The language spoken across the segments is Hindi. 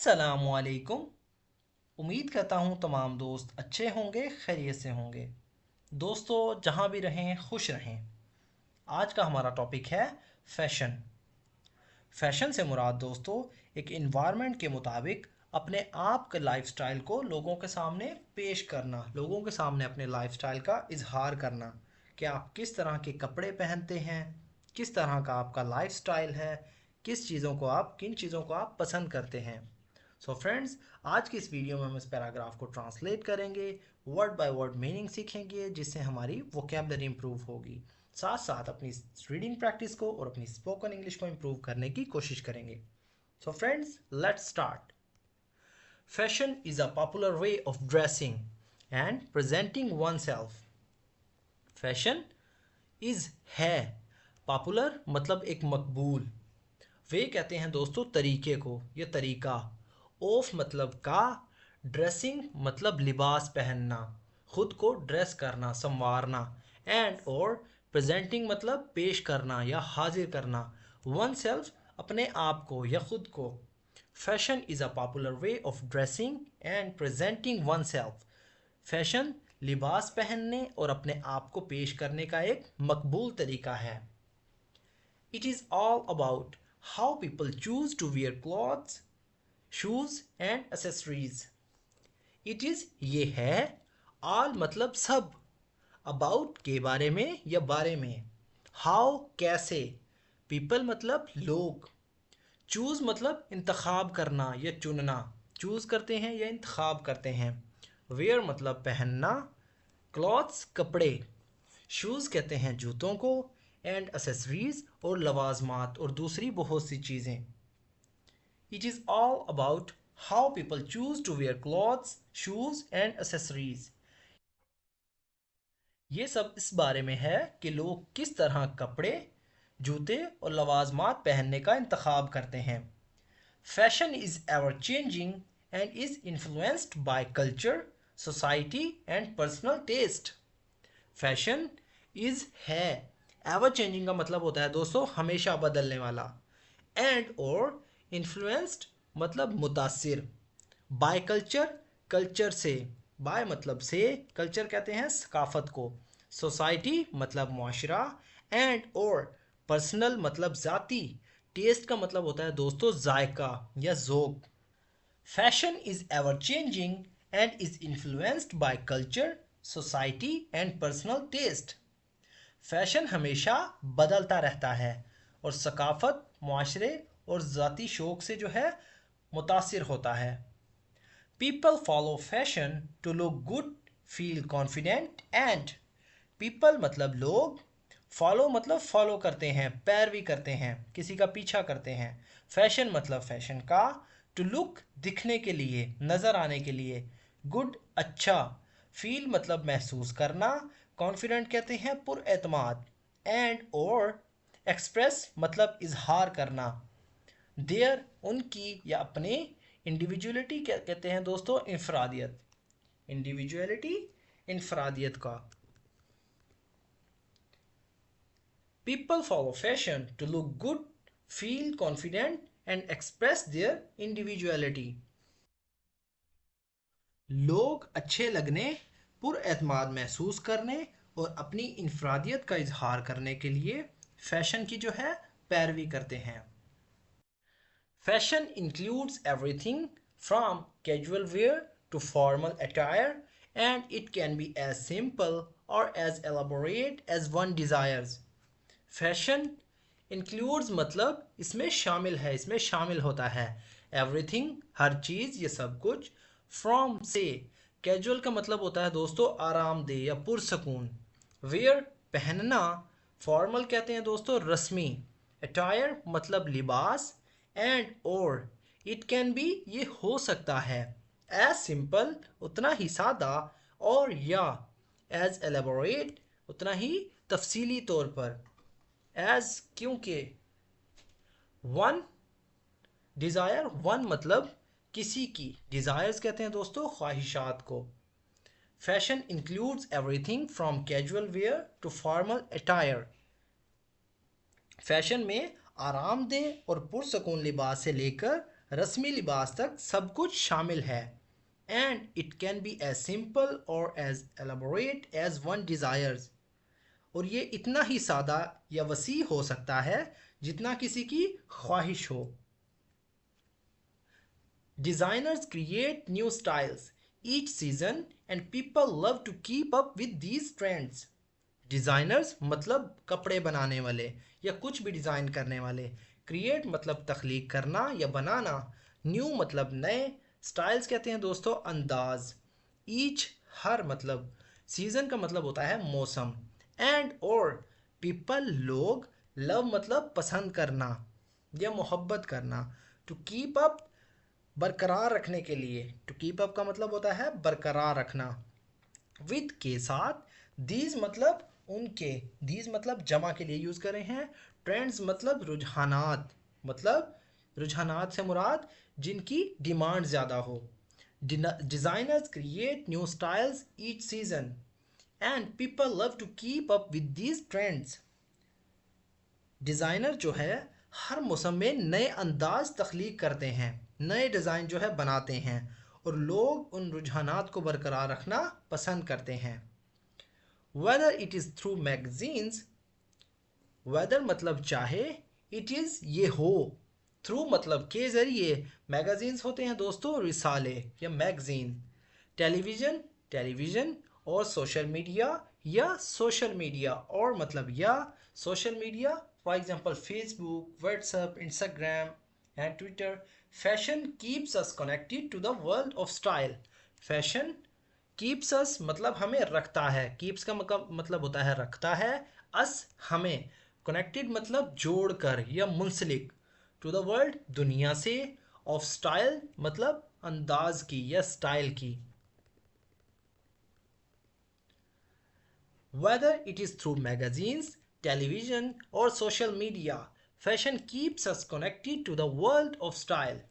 अस्सलामुअलैकुम। उम्मीद करता हूँ तमाम दोस्त अच्छे होंगे, खैरियत से होंगे। दोस्तों जहाँ भी रहें खुश रहें। आज का हमारा टॉपिक है फैशन। फैशन से मुराद दोस्तों एक इन्वायरमेंट के मुताबिक अपने आप के लाइफस्टाइल को लोगों के सामने पेश करना, लोगों के सामने अपने लाइफस्टाइल का इजहार करना कि आप किस तरह के कपड़े पहनते हैं, किस तरह का आपका लाइफस्टाइल है, किन चीज़ों को आप पसंद करते हैं। सो फ्रेंड्स, आज की इस वीडियो में हम इस पैराग्राफ को ट्रांसलेट करेंगे, वर्ड बाय वर्ड मीनिंग सीखेंगे, जिससे हमारी वोकेबलरी इंप्रूव होगी। साथ साथ अपनी रीडिंग प्रैक्टिस को और अपनी स्पोकन इंग्लिश को इंप्रूव करने की कोशिश करेंगे। So friends, let's start. Fashion is a popular way of dressing and presenting one self. Fashion is है, पॉपुलर मतलब एक मकबूल, वे कहते हैं दोस्तों तरीके को या तरीका, ऑफ मतलब का, ड्रेसिंग मतलब लिबास पहनना, खुद को ड्रेस करना, संवारना, एंड और प्रेजेंटिंग मतलब पेश करना या हाजिर करना, वन सेल्फ अपने आप को या खुद को। Fashion is a popular way of dressing and presenting one self. Fashion लिबास पहनने और अपने आप को पेश करने का एक मकबूल तरीका है। It is all about how people choose to wear clothes, shoes and accessories. It is ये है, all मतलब सब, about के बारे में या बारे में, how कैसे, people मतलब लोग, choose मतलब इंतखाब करना या चुनना, choose करते हैं या इंतखाब करते हैं, wear मतलब पहनना, clothes कपड़े, शूज़ कहते हैं जूतों को, एंड एसेसरीज और लवाजमात और दूसरी बहुत सी चीज़ें। It is all about how people choose to wear clothes, shoes and accessories. ये सब इस बारे में है कि लोग किस तरह कपड़े, जूते और लवाजमात पहनने का इंतखाब करते हैं। Fashion is ever changing and is influenced by culture, society and personal taste. Fashion is है, एवर चेंजिंग का मतलब होता है दोस्तों हमेशा बदलने वाला, एंड और इन्फ्लुएंस्ड मतलब मुतासिर, बाय कल्चर कल्चर से, बाय मतलब से, कल्चर कहते हैं सकाफत को, सोसाइटी मतलब मुआशरा, एंड और पर्सनल मतलब ज़ाती, टेस्ट का मतलब होता है दोस्तों जायका या ज़ोक। Fashion is ever changing and is influenced by culture, society and personal taste. Fashion हमेशा बदलता रहता है और सकाफत, मुआशरे और ज़ाती शौक़ से जो है मुतासिर होता है। People follow fashion to look good, feel confident and, people मतलब लोग, फॉलो मतलब फॉलो करते हैं, पैरवी करते हैं, किसी का पीछा करते हैं, फैशन मतलब फैशन का, टू लुक दिखने के लिए, नज़र आने के लिए, गुड अच्छा, फील मतलब महसूस करना, कॉन्फिडेंट कहते हैं पुरएतमाद, एंड और एक्सप्रेस मतलब इजहार करना, देयर उनकी या अपने, इंडिविजुअलिटी कहते हैं दोस्तों इंफरादियत, इंडिविजुअलिटी इंफरादियत का। People follow fashion to look good, feel confident and express their individuality. लोग अच्छे लगने, पुरएतमाद महसूस करने और अपनी इनफरादियत का इजहार करने के लिए फैशन की जो है पैरवी करते हैं। Fashion includes everything from casual wear to formal attire and it can be as simple or as elaborate as one desires. Fashion includes मतलब इसमें शामिल है, इसमें शामिल होता है, एवरीथिंग हर चीज़, ये सब कुछ, फ्रॉम से, कैजुअल का मतलब होता है दोस्तों आरामदेह या पुरसकून, वेयर पहनना, फॉर्मल कहते हैं दोस्तों रस्मी, अटायर मतलब लिबास, एंड और इट कैन बी ये हो सकता है, एज सिंपल उतना ही सादा, और या एज एलेबोरेट उतना ही तफसीली तौर पर, एज क्योंकि, वन डिज़ायर, वन मतलब किसी की, डिज़ायर्स कहते हैं दोस्तों ख्वाहिशात को। Fashion includes everything from casual wear to formal attire. Fashion में आरामदेह और पुरसकून लिबास से लेकर रस्मी लिबास तक सब कुछ शामिल है। And it can be as simple और as elaborate as one desires. और ये इतना ही सादा या वसी हो सकता है जितना किसी की ख्वाहिश हो। Designers create new styles each season and people love to keep up with these trends. Designers मतलब कपड़े बनाने वाले या कुछ भी डिज़ाइन करने वाले। क्रिएट मतलब तख्लीक करना या बनाना। न्यू मतलब नए। स्टाइल्स कहते हैं दोस्तों अंदाज। ईच हर मतलब। सीज़न का मतलब होता है मौसम। एंड और पीपल लोग। लव मतलब पसंद करना या मोहब्बत करना। टू कीप अप बरकरार रखने के लिए। टू कीप अप का मतलब होता है बरकरार रखना। विद के साथ। दीज मतलब उनके। दीज मतलब जमा के लिए यूज़ कर रहे हैं। ट्रेंड्स मतलब रुझानात। मतलब रुझानात से मुराद जिनकी डिमांड ज़्यादा हो। Designers create new styles each season and people love to keep up with these trends. Designer जो है हर मौसम में नए अंदाज तख्लीक करते हैं, नए डिज़ाइन जो है बनाते हैं और लोग उन रुझानात को बरकरार रखना पसंद करते हैं। Whether it is through magazines. Whether मतलब चाहे, इट इज़ ये हो। थ्रू मतलब के ज़रिए। मैगजीन्स होते हैं दोस्तों रिसाले या मैगजीन। टेलीविज़न टेलीविज़न और सोशल मीडिया या सोशल मीडिया और मतलब या social media for example Facebook, WhatsApp, Instagram and Twitter. Fashion keeps us connected to the world of style. Fashion keeps us मतलब हमें रखता है। कीप्स का मतलब होता है रखता है। अस हमें। कनेक्टेड मतलब जोड़कर या मुंसलिक। टू द वर्ल्ड दुनिया से। ऑफ स्टाइल मतलब अंदाज की या स्टाइल की। Whether it is through magazines, television, or social media, fashion keeps us connected to the world of style.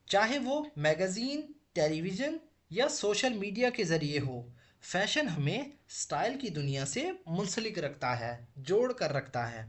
चाहे वो मैगज़ीन, टेलीविज़न या सोशल मीडिया के ज़रिए हो, फैशन हमें स्टाइल की दुनिया से मुंसलिक रखता है, जोड़ कर रखता है।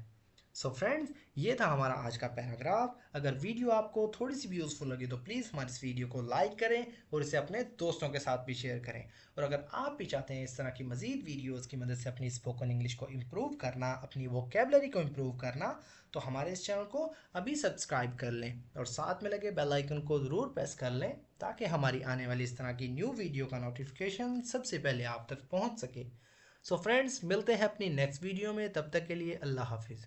सो फ्रेंड्स, ये था हमारा आज का पैराग्राफ। अगर वीडियो आपको थोड़ी सी भी यूज़फुल लगी तो प्लीज़ हमारी इस वीडियो को लाइक करें और इसे अपने दोस्तों के साथ भी शेयर करें। और अगर आप भी चाहते हैं इस तरह की मज़ीद वीडियोज़ की मदद से अपनी स्पोकन इंग्लिश को इम्प्रूव करना, अपनी वोकेबलरी को इम्प्रूव करना, तो हमारे इस चैनल को अभी सब्सक्राइब कर लें और साथ में लगे बेल आइकन को ज़रूर प्रेस कर लें ताकि हमारी आने वाली इस तरह की न्यू वीडियो का नोटिफिकेशन सबसे पहले आप तक पहुंच सके। सो फ्रेंड्स, मिलते हैं अपनी नेक्स्ट वीडियो में। तब तक के लिए अल्लाह हाफिज़।